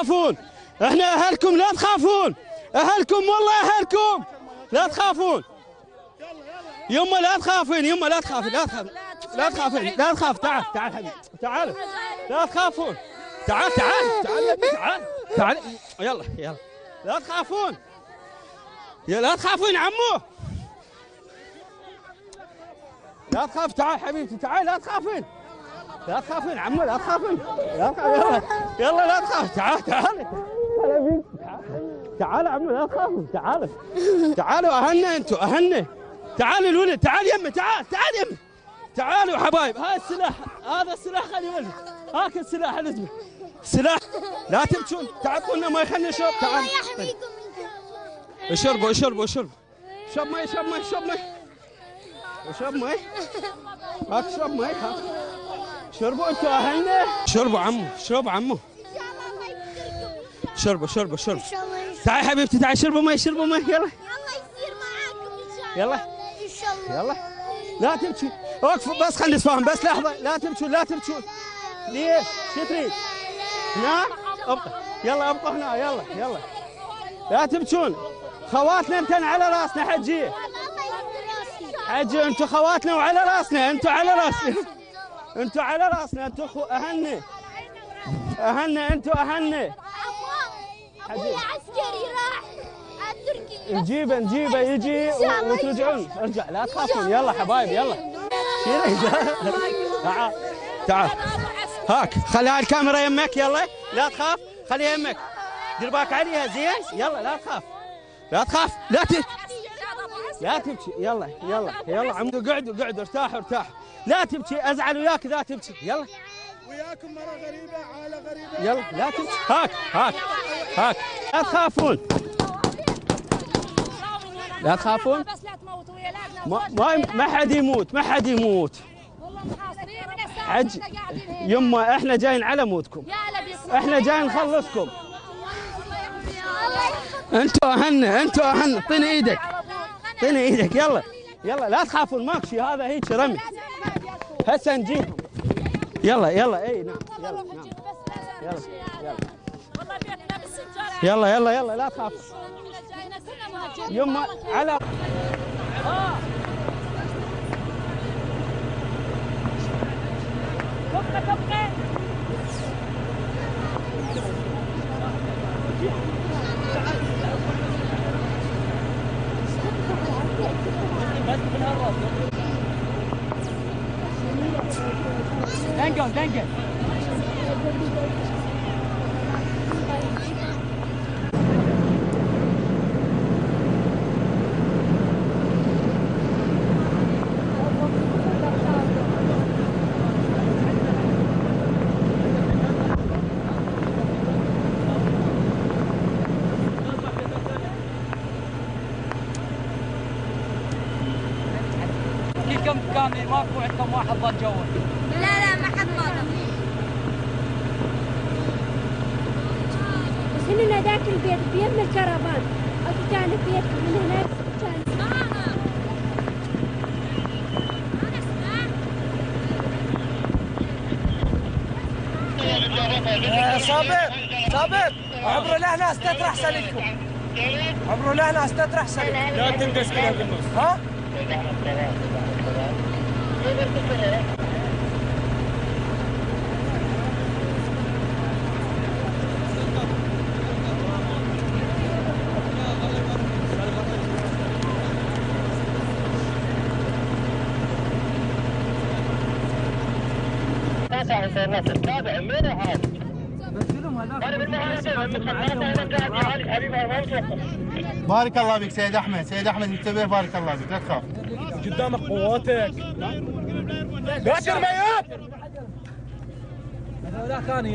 تخافون، احنا اهلكم لا تخافون، اهلكم والله اهلكم لا تخافون. يمه لا تخافين، يمه لا تخافين، لا تخافين، لا تخافين، لا تخاف. تعال تعال حبيبي تعال، لا تخافون. تعال تعال تعال تعال تعال، يلا يلا لا تخافون، يا لا تخافين عمو، لا تخاف. تعال حبيبتي تعال، لا تخافين، لا تخافين عمو، لا تخافين، لا تخافين. يلا يلا لا تخاف. تعال تعال تعال عمو، لا تخافوا. تعالوا تعالوا اهلنا، انتم اهلنا. تعال الولد، تعال يمه، تعال تعال يمه، تعالوا يا حبايب. هاي السلاح، هذا السلاح خلي ولد، هاك السلاح الزمه، سلاح. لا تبكون، تعطونا ما يخلنا نشرب. تعال اشربوا اشربوا اشربوا، شرب مي شرب مي شرب مي شرب مي، هاك شرب مي، هاك شربوا انتم اهلنا. شربوا عمو، شربوا عمو، شربوا شربوا شربوا. تعال حبيبتي تعال، شربوا مي شربوا مي. يلا الله يصير معاكم ان شاء الله. يلا ان شاء الله. يلا لا تبكي، وقفوا بس خلي نتفاهم بس لحظه. لا تبكون لا تبكون. ليش؟ شو تريد؟ هنا؟ ابقى، يلا ابقى هنا، يلا يلا لا تبكون. خواتنا انتن على راسنا حجيه، حجي انتم خواتنا وعلى راسنا، انتم على راسنا، انتم على راسنا، انتم اهلنا، اهلنا، انتم اهلنا. ابوي عسكري راح على تركيا، نجيبه نجيبه يجي وترجعون. ارجع لا تخافون. يلا حبايب يلا شيلي. تعال تعال، هاك خلي هاي الكاميرا يمك. يلا لا تخاف، خليها يمك، دير بالك عليها زين. يلا لا تخاف، لا تخاف، لا تبكي. يلا يلا يلا عمو، قعدوا قعدوا، ارتاحوا ارتاحوا، لا تبكي. ازعل وياك اذا تبكي. يلا وياكم مرة غريبة، عائلة غريبة. يلا لا تبكي. هاك هاك هاك، لا تخافون، لا تخافون. بس لا تموتوا ويا اولادنا. ما حد يموت، ما حد يموت. والله محاصرين من الساعه حج يما، احنا جايين على موتكم، احنا جايين نخلصكم. انتوا اهلنا، انتوا اهلنا. اعطيني ايدك، اعطيني ايدك. يلا يلا لا تخافون، ماكو شيء، هذا هيك رمي، هسه نجيهم. يلا يلا اي نعم يلا نعم يلا يلا يلا يلا يلا لا تخافوا يما. على دنقل دنقل. كم كامل ماكو عندكم واحد ضل جوا؟ لا ما حد ضل. بس هنا ذاك البيت بيم الكرفان، اكو كان البيت من هناك كان. صابر صابر، عبروا لهنا استتر احسن لكم، عبروا لهنا استتر احسن لكم. لا تندس كذا بالنص. ها؟ تابع مين هذا؟ بارك الله بك سيد احمد، سيد احمد انتبه، بارك الله بك لا تخاف. قدامك قواتك. لا ترمي. هذا ثاني